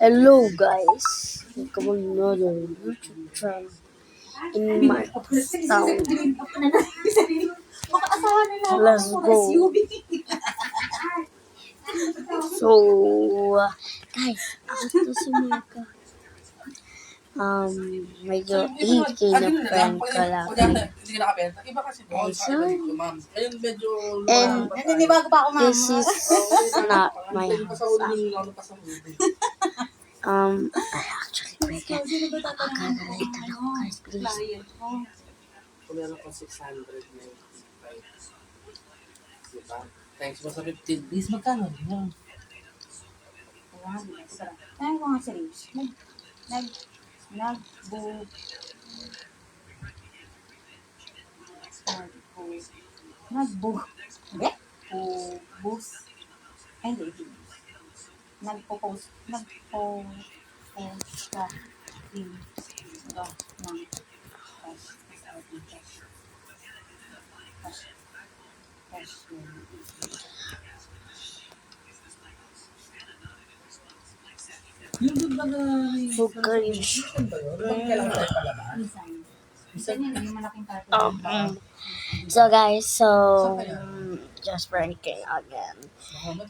Hello guys, welcome to another YouTube channel in my town. Let's go. So, guys, ako to si Mika. Medyo icky na friend ko lang. And this is not my house. I actually break it. Napakagalitan ako guys, please. Kung meron ko 600 na diba? Thanks mo sa 15 days, magkano yun? Ay, mga series. Nagpo-post ka in ito ng cash. Yung doon ba na... Focus. Kailangan tayo palabas? Minsan yun, yung malaking carton. So guys, just pranking again.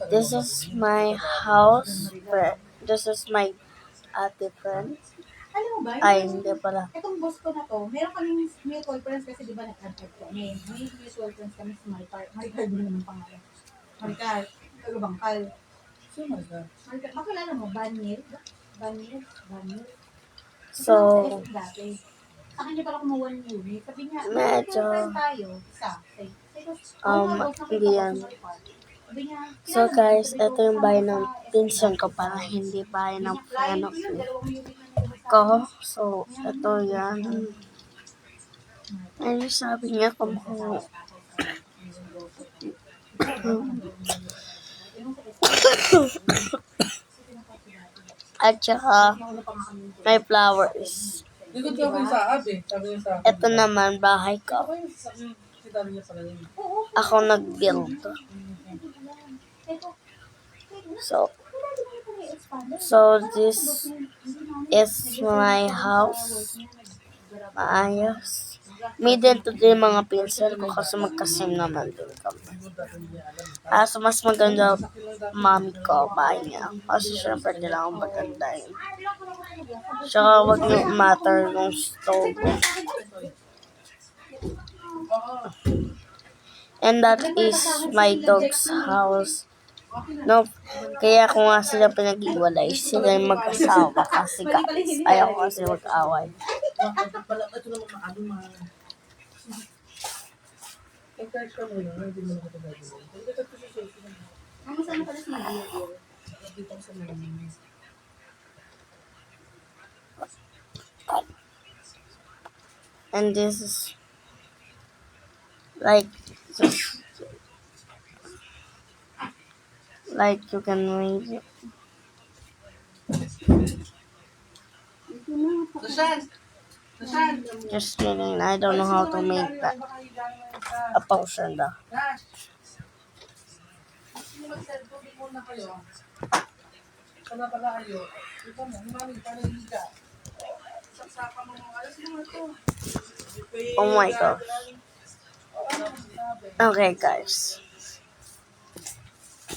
This is my house. This is my ate friend. Alam mo ba? Ay, hindi pala. Itong boss ko na to, meron kaming mutual friends kasi di ba nag-advert kami. May mutual friends kami sa Maricar. Maricar din naman pangalan. Maricar. Bangkal. Sino na? Maricar. Makilala mo, Banil. So, Dati. Sa kanya pala kumuha ng unit. Sabi niya, medyo, friend tayo. Isa. hindi yan. So guys, ito yung bahay ng pinsan ko para hindi bahay ng friend ko. So, ito yan. Ano sabi niya kung at saka may flowers. Likod ko yung saab eh. Sabi niya sa akin. Ito naman bahay ko. Ako yung sinabi niya sa kanya. Ako nag-build. So this is my house. Maayos. Middle to din mga pinsel ko kasi magkasim naman din kami. So mas maganda mami ko, bahay niya. Kasi syempre kailangan maganda yun. Tsaka wag niyo matter ng stove. And that is my dog's house. No, kaya ko nga sila pinag-iwalay. Sila yung mag-asawa kasi guys, ayaw ko kasi mag-away. Ito naman maano mga... I-charge ka muna, hindi mo na ito gagawin. Ang masama pala si Video. Dito sa mga... And this is like you can read it. Just kidding, I don't know how to make that a potion though. Sana pala kayo. Ito na, mami, paano hindi ka? Saksaka mo mga alas mo ito. Oh my gosh. Okay guys.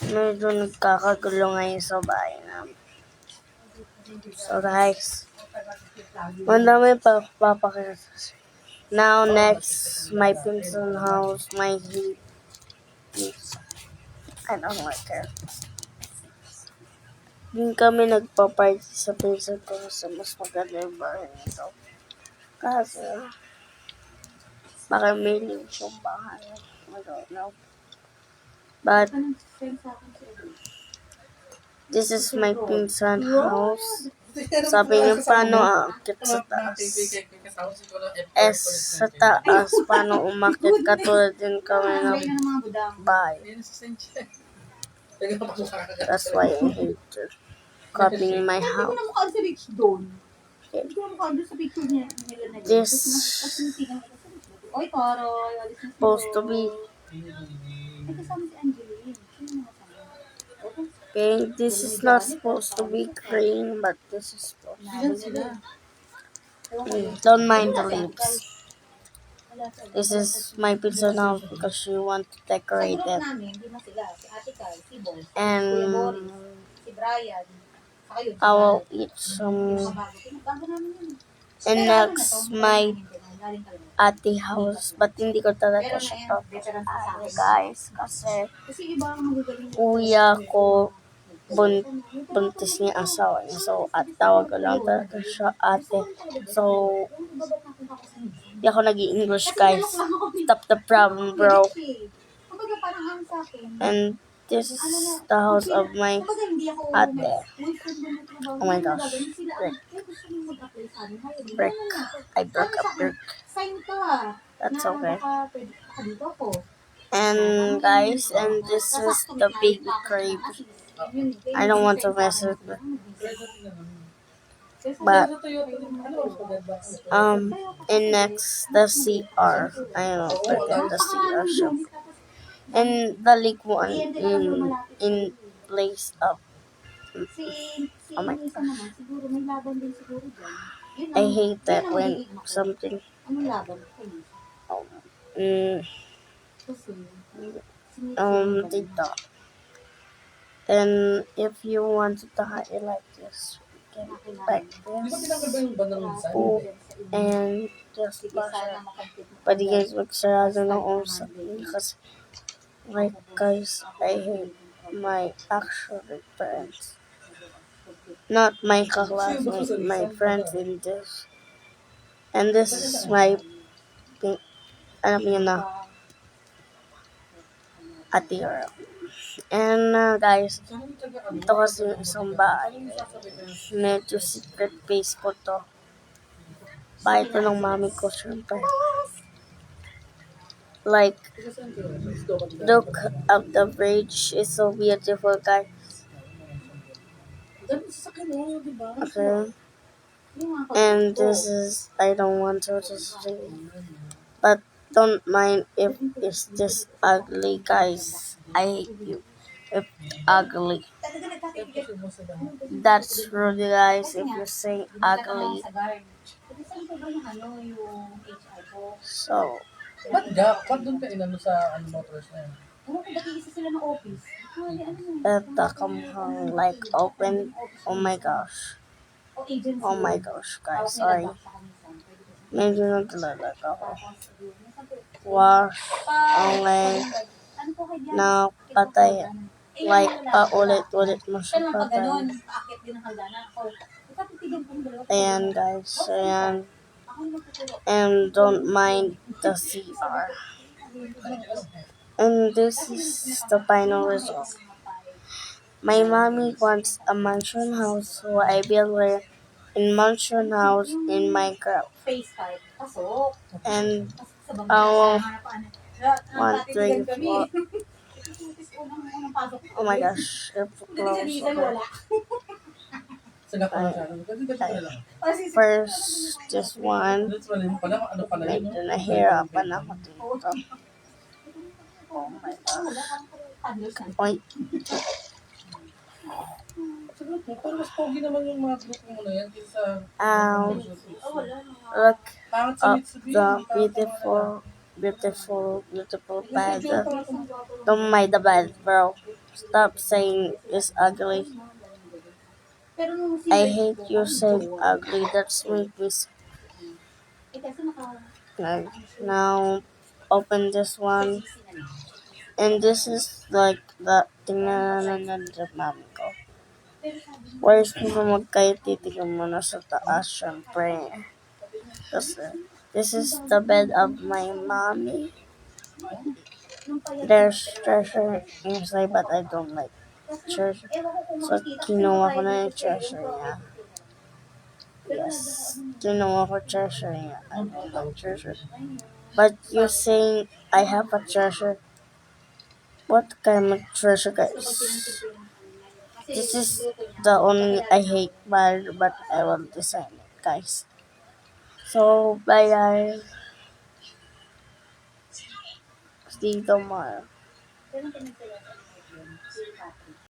Medyo nagkakagulo ngayon sa bahay namin. So guys, mandami pa papakita. Now next, my pinsan house, my heat. I don't like her. Din kami nagpa-party sa pinsan ko sa mas maganda yung bahay nito. Kasi, baka may linis yung bahay. I don't know. But, this is my pinsan house. Sabi niyo, paano akit sa taas? Sa taas, paano umakit? Katulad din kami ng bahay. That's why I hate her. Copying my house. This supposed to be Okay, this is not supposed to be green, but this is supposed. Ilan sila? Don't mind the leaves. Wala sila. This is my pizza now because she want to Sa decorate group it. namin, lima sila. Si Ate Kai, si Boss, Kuya And Boris, si Brian, saka yun, si I will Garrett. eat Yung some. kabago. Pinagbago namin yun. And Pero ano na next, to, my galing talaga. ate house. But hindi ko talaga Pero siya ngayon, to. veterans na sa akin. Guys, kasi Kasi iba ang magagaling. kuya ko buntis niya asawa niya. So, at tawag ko lang talaga siya ate. So, hindi ako nag-i-English, guys. Stop the problem, bro. Kumbaga parang ang sa akin, And this is the house of my kumbaga hindi ako ate. boyfriend mo na trabaho. Oh my gosh. Sila, Brick. kaya gusto mo mag-apply sa amin. Hayır, Brick. wala na. I broke a Sabi sa akin, brick. sign ka. That's na okay. baka pwede ka dito ako. And guys, and this is the baby crib. I don't want to mess with it. But and next the CR. I don't know, forget the CR shop. And the leak one in place of. Oh my isa naman, siguro may laban din siguro dyan. Yun I ang- hate yun that ang when magiging ako. something. Anong laban? Kayo. Kasi, Dito. Then if you want to highlight this, you can like Di ba this. tinanggal ba yung bandang minsan? Oh, and just brush it. Pwede guys magsarado ng usap kasi like guys, I hate my actual friends. Not my classmates, my friends in this. And this is my alam niyo na, atira. And guys, ito kasi yung isang bahay. Medyo secret base ko to. Bahay to ng mami ko, syempre. Like, look up the bridge. It's so beautiful, guys. Dami sa akin, oh, di ba? Okay. And this is, I don't want to say, but don't mind if it's just ugly, guys. I hate you. If ugly. Tapos mo sila. That's rude, guys, if you say ugly. So, Ba't gap? Ba't doon ka inano sa motors na yan? Ano kung ba't isa sila ng office? the kamuhang like open. Oh my gosh. Oh my gosh, guys. Sorry. Medyo naglalag ako. Wash. Only. Na patay. Like, paulit-ulit mo siya patay. Ayan, guys. Ayan. And don't mind the CR. And this is the final result. My mommy wants a mansion house, so I built her a mansion house in Minecraft. And our 1, 3, 4. Oh my gosh, if close. Okay. Sa gap na siya. Ganito na lang. First, this one. Ano pala yun? Medyo nahirapan ako dito. Oh my gosh. Point. Sagot mo, pero mas pogi naman yung mga group mo na yan kaysa Look pangat sa up Mitsubishi. the beautiful bed. Don't mind the bed, bro. Stop saying it's ugly. I hate you saying ugly. That's make me like, now open this one. And this is like the thing na nananandang mami ko. Where's mo magkayo titignan mo na sa taas, syempre. Kasi this is the bed of my mommy. There's treasure inside, but I don't like treasure. So, kinuha ko na yung treasure niya. Yes, kinuha ko treasure niya. I don't like treasure. But you saying I have a treasure. What kind of treasure, guys? This is the only I hate, but I will design it, guys. So, bye, guys. See you tomorrow.